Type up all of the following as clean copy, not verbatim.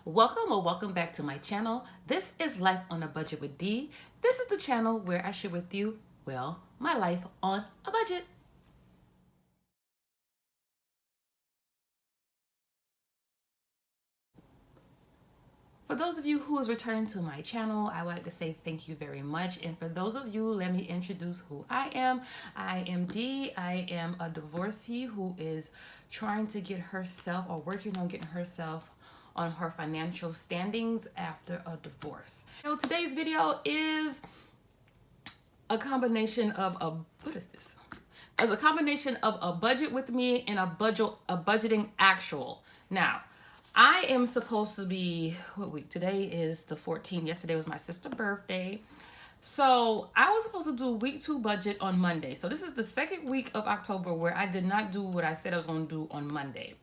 Welcome or welcome back to my channel. This is Life on a Budget with D. This is the channel where I share with you, well, my life on a budget. For those of you who is returning to my channel, I would like to say thank you very much. And for those of you, let me introduce who I am. I am Dee. I am a divorcee who is trying to get herself or working on getting herself on her financial standings after a divorce. So today's video is a combination of what is this? As a combination of a budget with me and a budgeting actual. Now, I am supposed to be, what week? Today is the 14th. Yesterday was my sister's birthday. So I was supposed to do week 2 budget on Monday. So this is the second week of October where I did not do what I said I was going to do on Monday.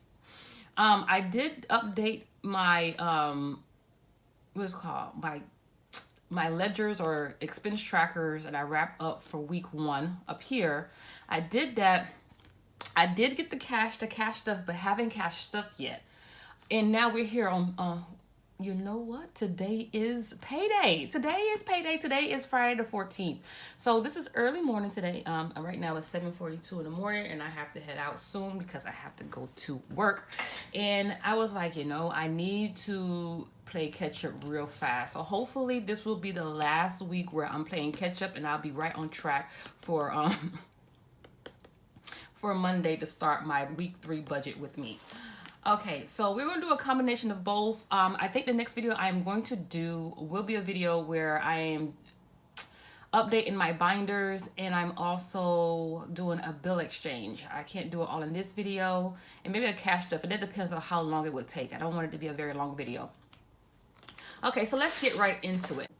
I did update my what's it called, my ledgers or expense trackers, and I wrapped up for week 1 up here. I did that. I did get the cash stuff, but haven't cashed stuff yet. And now we're here on you know what? Today is payday. Today is payday. Today is Friday the 14th. So this is early morning today. Right now it's 7:42 in the morning, and I have to head out soon because I have to go to work. And I was like, I need to play catch up real fast. So hopefully this will be the last week where I'm playing catch up, and I'll be right on track for for Monday to start my week 3 budget with me. Okay, so we're going to do a combination of both. I think the next video I'm going to do will be a video where I am updating my binders, and I'm also doing a bill exchange. I can't do it all in this video, and maybe a cash stuff, and that depends on how long it would take. I don't want it to be a very long video. Okay, so let's get right into it.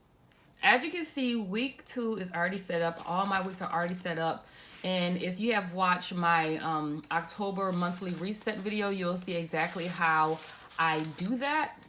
As you can see, week 2 is already set up. All my weeks are already set up. And if you have watched my October monthly reset video, you'll see exactly how I do that.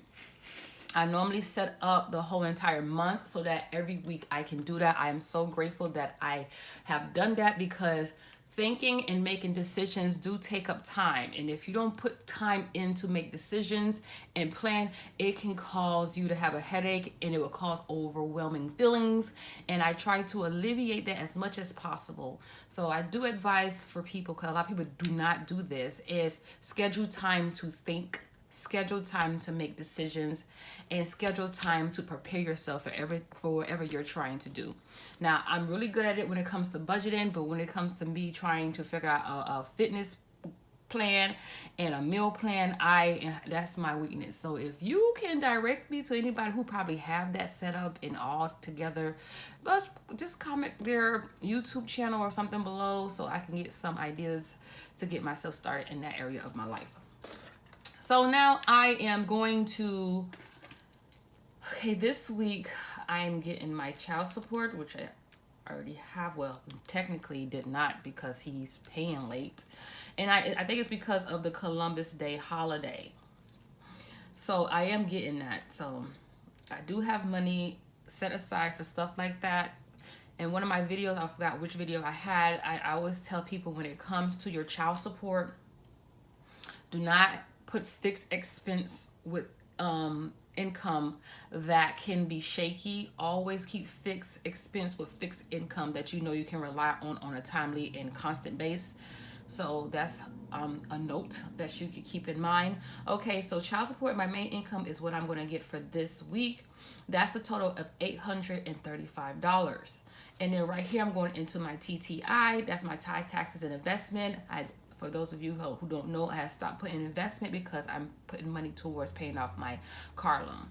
I normally set up the whole entire month so that every week I can do that. I am so grateful that I have done that, because thinking and making decisions do take up time. And if you don't put time in to make decisions and plan, it can cause you to have a headache, and it will cause overwhelming feelings. And I try to alleviate that as much as possible. So I do advise for people, because a lot of people do not do this, is schedule time to think, schedule time to make decisions, and schedule time to prepare yourself for whatever you're trying to do. Now, I'm really good at it when it comes to budgeting, but when it comes to me trying to figure out a fitness plan and a meal plan, that's my weakness. So if you can direct me to anybody who probably have that set up and all together, let's just comment their YouTube channel or something below so I can get some ideas to get myself started in that area of my life. So now I am going to, this week I'm getting my child support, which I already have. Well, technically did not, because he's paying late. And I think it's because of the Columbus Day holiday. So I am getting that. So I do have money set aside for stuff like that. And one of my videos, I forgot which video I had, I always tell people, when it comes to your child support, do not put fixed expense with income that can be shaky. Always keep fixed expense with fixed income that you can rely on a timely and constant base. So that's a note that you can keep in mind. Okay, so child support, my main income, is what I'm going to get for this week. That's a total of $835. And then right here, I'm going into my TTI. That's my tithe, taxes, and investment. For those of you who don't know, I have stopped putting investment because I'm putting money towards paying off my car loan.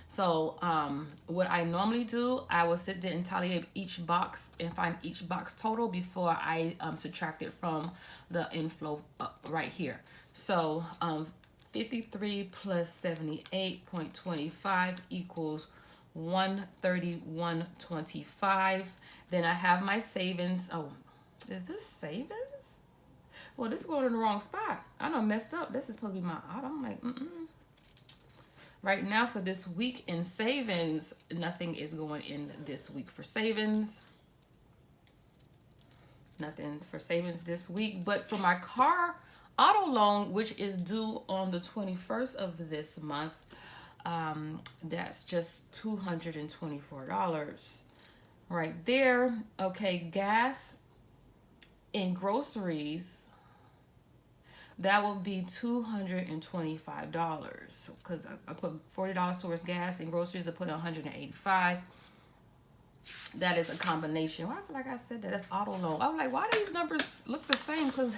So what I normally do, I will sit there and tally each box and find each box total before I subtract it from the inflow right here. So 53 plus 78.25 equals 131.25. Then I have my savings. Oh, is this savings? Well, this is going in the wrong spot. I done messed up. This is supposed to be my auto. I'm like, Right now for this week in savings, nothing is going in this week for savings. Nothing for savings this week. But for my car auto loan, which is due on the 21st of this month, that's just $224 right there. Okay, gas and groceries, that will be $225 because I put $40 towards gas and groceries. I put $185. That is a combination. Well, I feel like I said that. That's auto loan. I'm like, why do these numbers look the same? Because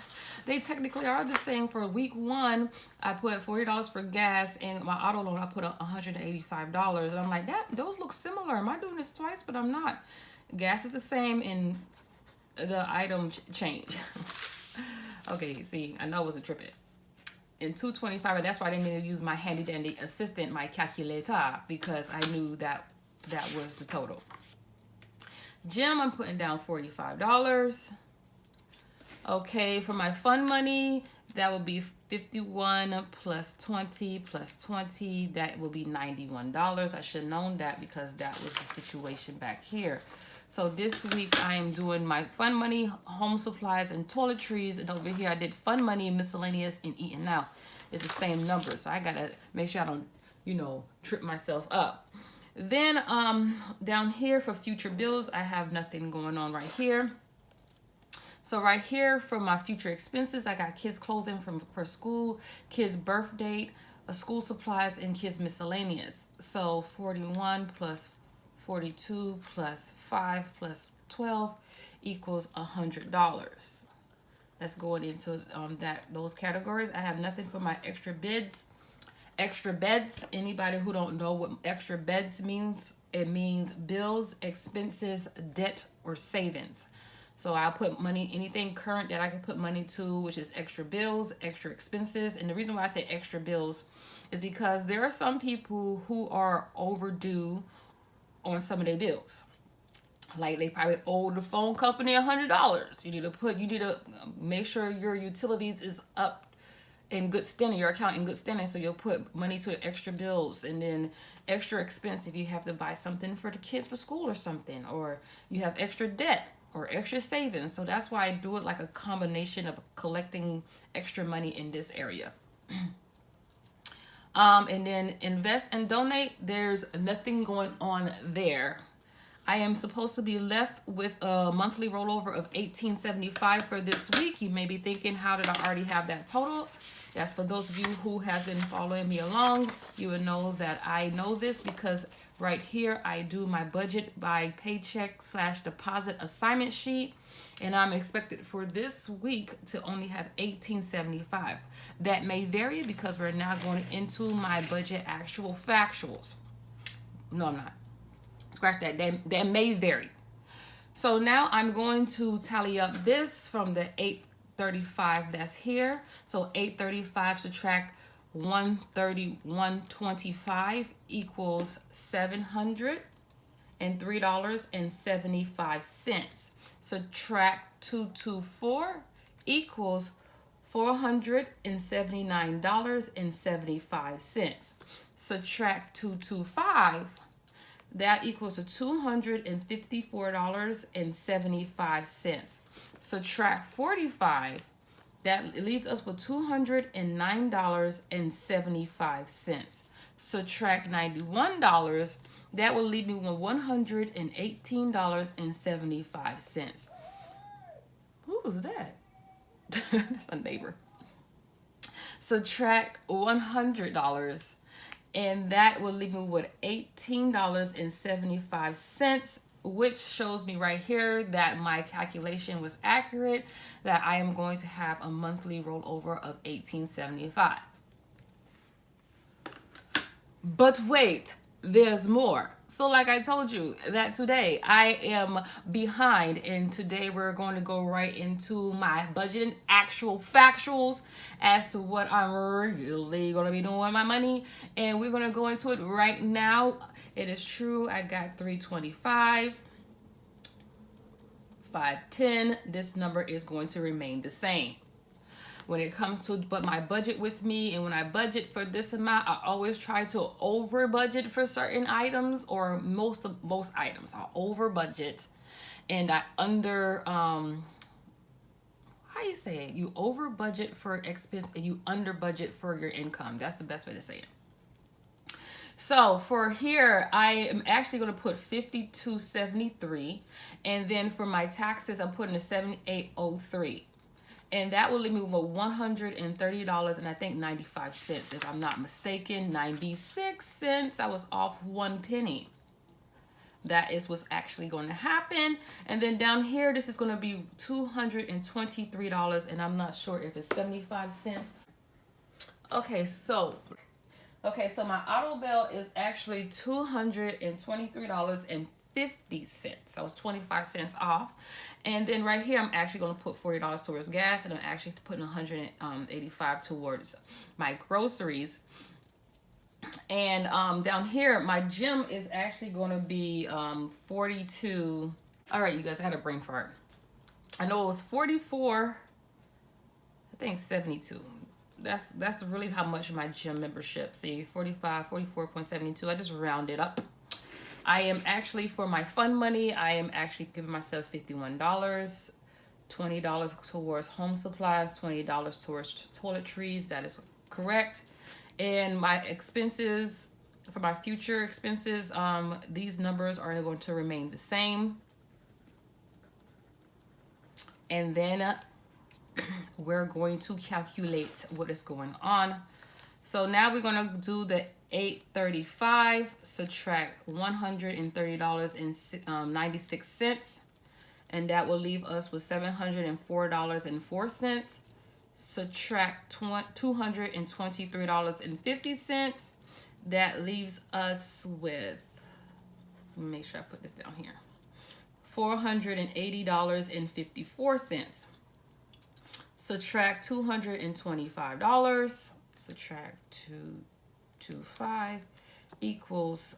they technically are the same. For week 1, I put $40 for gas, and my auto loan I put $185. And I'm like, those look similar. Am I doing this twice? But I'm not. Gas is the same, and the item change. Okay, see, I know I wasn't tripping. In $225, and that's why I didn't need to use my handy dandy assistant, my calculator, because I knew that was the total. Gym, I'm putting down $45. Okay, for my fun money, that will be 51 plus 20 plus 20. That will be $91. I should have known that because that was the situation back here. So this week I am doing my fun money, home supplies, and toiletries. And over here I did fun money, miscellaneous, and eating out. It's the same number. So I got to make sure I don't, trip myself up. Then down here for future bills, I have nothing going on right here. So right here for my future expenses, I got kids clothing for school, kids birth date, school supplies, and kids miscellaneous. So 41 plus 42 plus 5 plus 12 equals $100. That's going into those categories. I have nothing for my extra beds. Extra beds, anybody who don't know what extra beds means, it means bills, expenses, debt, or savings. So I'll put money, anything current that I can put money to, which is extra bills, extra expenses. And the reason why I say extra bills is because there are some people who are overdue on some of their bills. Like they probably owe the phone company $100. You need to make sure your utilities is up in good standing, your account in good standing, so you'll put money to extra bills, and then extra expense if you have to buy something for the kids for school or something, or you have extra debt or extra savings. So that's why I do it like a combination of collecting extra money in this area. And then invest and donate, there's nothing going on there. I am supposed to be left with a monthly rollover of $18.75 for this week. You may be thinking, how did I already have that total? That's for those of you who have been following me along. You will know that I know this because right here I do my budget by paycheck / deposit assignment sheet. And I'm expected for this week to only have $18.75. That may vary because we're now going into my budget actual factuals. No, I'm not. Scratch that. That may vary. So now I'm going to tally up this from the $835 that's here. So $835 subtract $131.25 equals $703.75. Subtract 224 equals $479.75. Subtract 225, that equals to $254.75. Subtract 45, that leaves us with $209.75. Subtract $91, that will leave me with $118.75. Who was that? That's a neighbor. Subtract $100, and that will leave me with $18.75, which shows me right here that my calculation was accurate, that I am going to have a monthly rollover of $18.75. But wait, there's more. So like I told you that today I am behind, and today we're going to go right into my budget and actual factuals as to what I'm really going to be doing with my money. And we're going to go into it right now. It is true, I got 325, 510. This number is going to remain the same. When it comes to my budget with me, and when I budget for this amount, I always try to over budget for certain items, or most items. I over budget and I under, how how you say it? You over budget for expense and you under budget for your income. That's the best way to say it. So for here, I am actually going to put 5273, and then for my taxes, I'm putting a 7803, and that will leave me with $130 and I think 95 cents, if I'm not mistaken. 96 cents. I was off 1 penny. That is what's actually going to happen. And then down here, this is going to be $223, and I'm not sure if it's 75 cents. Okay, so my auto bill is actually $223.50. I was 25 cents off. And then right here, I'm actually going to put $40 towards gas, and I'm actually putting $185 towards my groceries. And down here, my gym is actually going to be 42. All right, you guys, I had a brain fart. I know it was 44, I think 72. That's really how much my gym membership. See, 44.72. I just rounded up. I am actually, for my fun money, I am actually giving myself $51, $20 towards home supplies, $20 towards toiletries. That is correct. And my expenses, for my future expenses, these numbers are going to remain the same. And then we're going to calculate what is going on. So now we're going to do the $835 subtract $130.96, and that will leave us with $704.04. Subtract $223.50. That leaves us with, let me make sure I put this down here, $480.54. Subtract $225, subtract 225 equals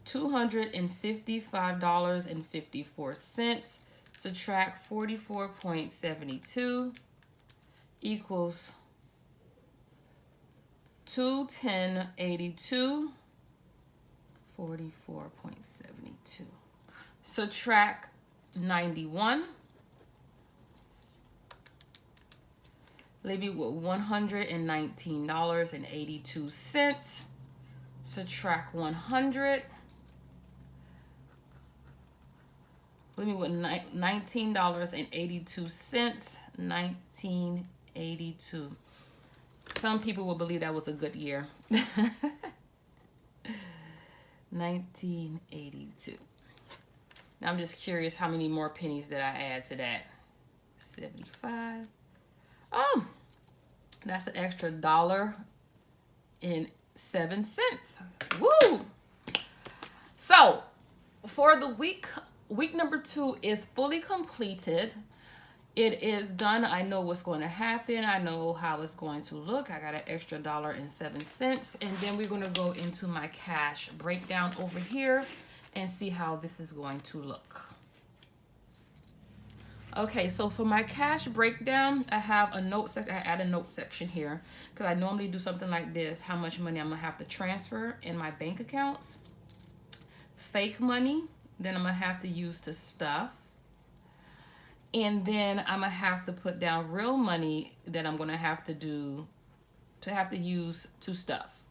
$255.54. Subtract 44.72 equals 210.82. 44.72. Subtract 91. Leave you with $119.82. Subtract 100. Leave me with $19.82. 1982. Some people will believe that was a good year. 1982. Now I'm just curious, how many more pennies did I add to that? 75. Oh, that's an extra $1.07. Woo! So for the week number 2 is fully completed. It is done. I know what's going to happen. I know how it's going to look. I got an extra $1.07. And then we're going to go into my cash breakdown over here and see how this is going to look. Okay, so for my cash breakdown, I have a note section. I add a note section here because I normally do something like this: how much money I'm gonna have to transfer in my bank accounts, fake money, then I'm gonna have to use to stuff, and then I'm gonna have to put down real money that I'm gonna have to use to stuff.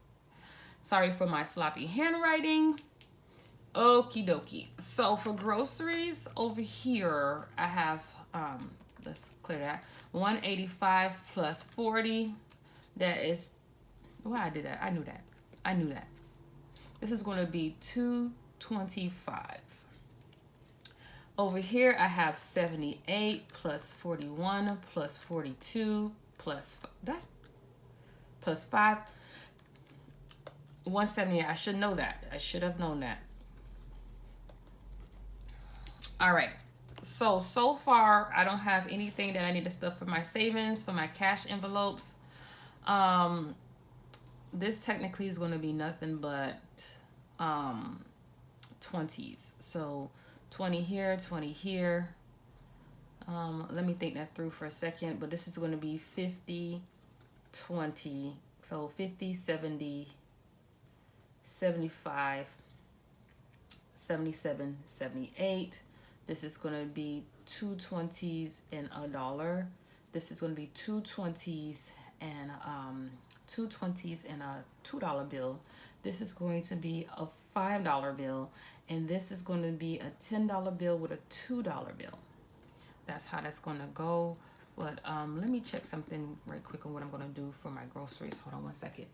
Sorry for my sloppy handwriting. Okie dokie. So for groceries over here, I have let's clear that. 185 plus 40. That is, why I did that? I knew that. This is going to be 225. Over here, I have 78 plus 41 plus 42 plus, that's plus 5. 178. I should know that. I should have known that. All right. So far, I don't have anything that I need to stuff for my savings, for my cash envelopes. This technically is going to be nothing but 20s. So 20 here, 20 here. Let me think that through for a second. But this is going to be 50, 20. So 50, 70, 75, 77, 78. This is going to be 2 20s and $1. This is going to be 2 20s and a $2 bill. This is going to be a $5 bill, and this is going to be a $10 bill with a $2 bill. That's how that's going to go. But let me check something right quick on what I'm going to do for my groceries. Hold on one second.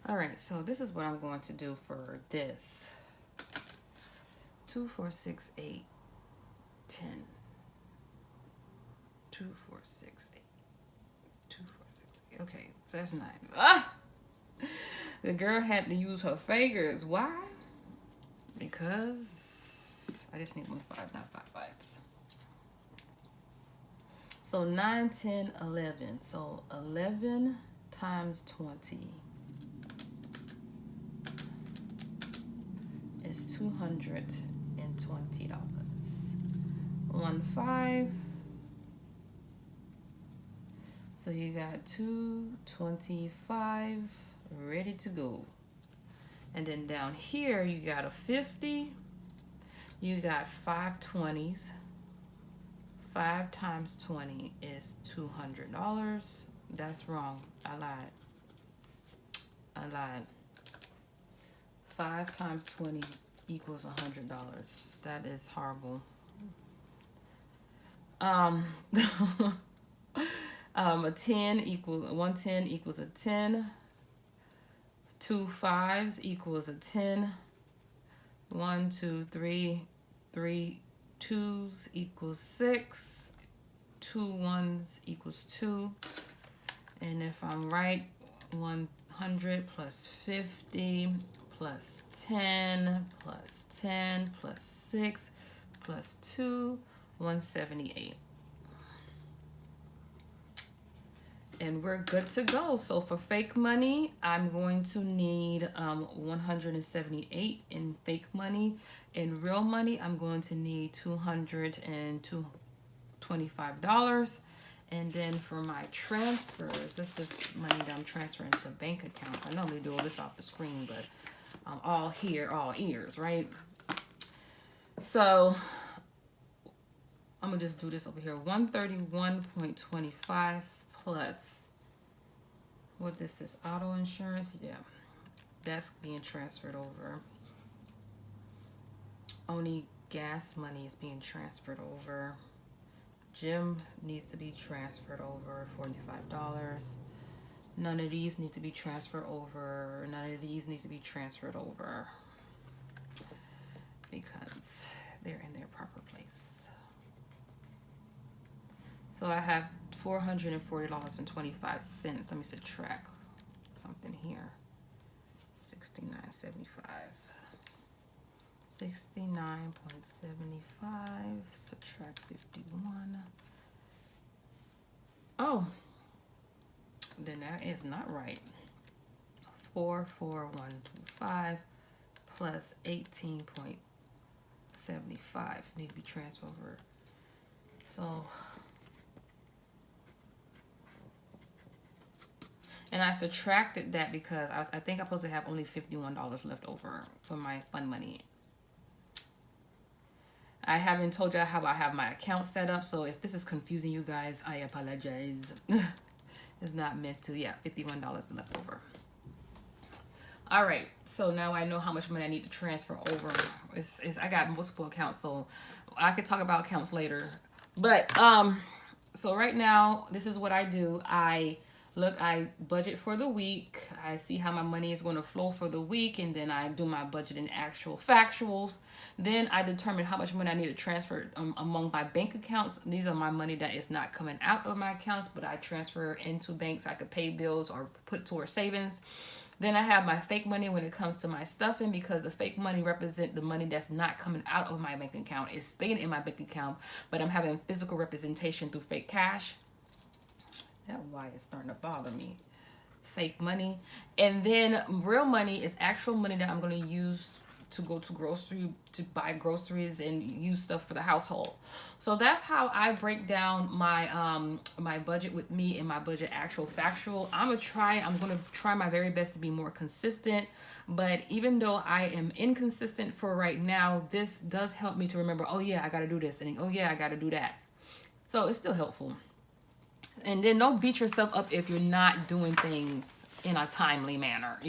All right, so this is what I'm going to do for this. 2, 4, 6, 8, 10. 2, 4, 6, 8. 2, 4, 6, 8. Okay, so that's 9. Ah! The girl had to use her fingers. Why? Because I just need 1 5, not 5 5s. So 9, 10, 11. So 11 times 20 is $220. 1 5. So you got 225 ready to go. And then down here you got a 50. You got 5 20s. 5 times 20 is $200. That's wrong. I lied. 5 times 20 equals $100. That is horrible. A 10 equals 110 equals a 10. 2 5s equals a 10. 1 2 3 3 2s equals 6. 2 1s equals 2. And if I'm right, 100 plus 50 plus 10 plus 10 plus 6 plus 2, 178. And we're good to go. So for fake money, I'm going to need 178 in fake money. In real money, I'm going to need $225. And then for my transfers, this is money that I'm transferring to bank accounts. I normally do all this off the screen, but I'm all here, all ears, right? So I'm gonna just do this over here. 131.25 plus what this is, auto insurance. Yeah, that's being transferred over. Only gas money is being transferred over. Gym needs to be transferred over, $45. None of these need to be transferred over. None of these need to be transferred over because they're in their proper place. So I have $440.25. Let me subtract something here. 69.75. 69.75 subtract 51. Oh, then that is not right. 44125 plus 18.75 need to be transferred over. So, and I subtracted that because I think I'm supposed to have only $51 left over for my fund money. I haven't told you how I have my account set up, so if this is confusing you guys, I apologize. It's not meant to. Yeah, $51 left over. All right, so now I know how much money I need to transfer over. I got multiple accounts, so I could talk about accounts later. But so right now, this is what I do. I budget for the week. I see how my money is going to flow for the week, and then I do my budget in actual factuals. Then I determine how much money I need to transfer among my bank accounts. These are my money that is not coming out of my accounts, but I transfer into banks so I could pay bills or put towards savings. Then I have my fake money when it comes to my stuffing, because the fake money represent the money that's not coming out of my bank account. It's staying in my bank account, but I'm having physical representation through fake cash. That why it's starting to bother me. Fake money. And then real money is actual money that I'm going to use to go to buy groceries and use stuff for the household. So that's how I break down my budget with me and my budget actual factual. I'm gonna try my very best to be more consistent. But even though I am inconsistent for right now, this does help me to remember, oh yeah, I gotta do this, and oh yeah, I gotta do that. So it's still helpful. And then don't beat yourself up if you're not doing things in a timely manner.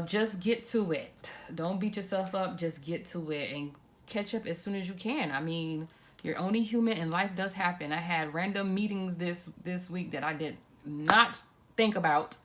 Just get to it. Don't beat yourself up. Just get to it and catch up as soon as you can. I mean, you're only human and life does happen. I had random meetings this week that I did not think about,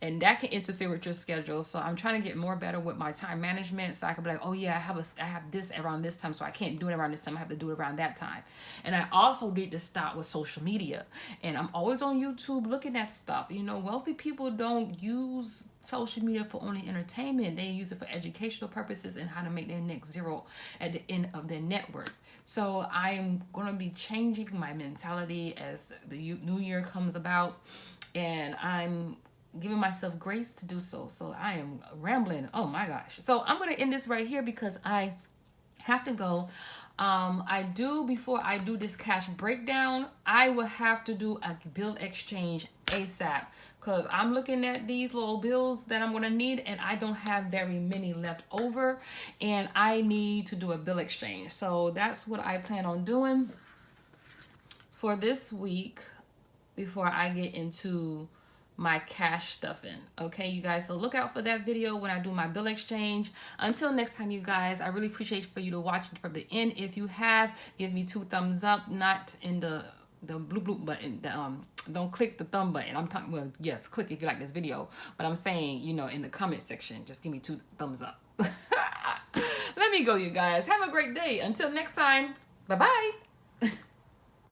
and that can interfere with your schedule. So I'm trying to get more better with my time management, so I can be like, oh yeah, I have this around this time, so I can't do it around this time. I have to do it around that time. And I also need to stop with social media. And I'm always on YouTube looking at stuff. Wealthy people don't use social media for only entertainment. They use it for educational purposes and how to make their next zero at the end of their network. So I'm going to be changing my mentality as the new year comes about, and I'm giving myself grace to do so. So I am rambling. Oh my gosh. So I'm going to end this right here because I have to go. Before I do this cash breakdown, I will have to do a bill exchange ASAP, because I'm looking at these little bills that I'm going to need, and I don't have very many left over, and I need to do a bill exchange. So that's what I plan on doing for this week before I get into my cash stuffing. Okay, you guys, so look out for that video when I do my bill exchange. Until next time, you guys, I really appreciate for you to watch it from the end. If you have, give me 2 thumbs up, not in the blue button. Don't click the thumb button. I'm talking, well, yes, click if you like this video, but I'm saying, in the comment section, just give me 2 thumbs up. Let me go, you guys. Have a great day. Until next time, bye bye.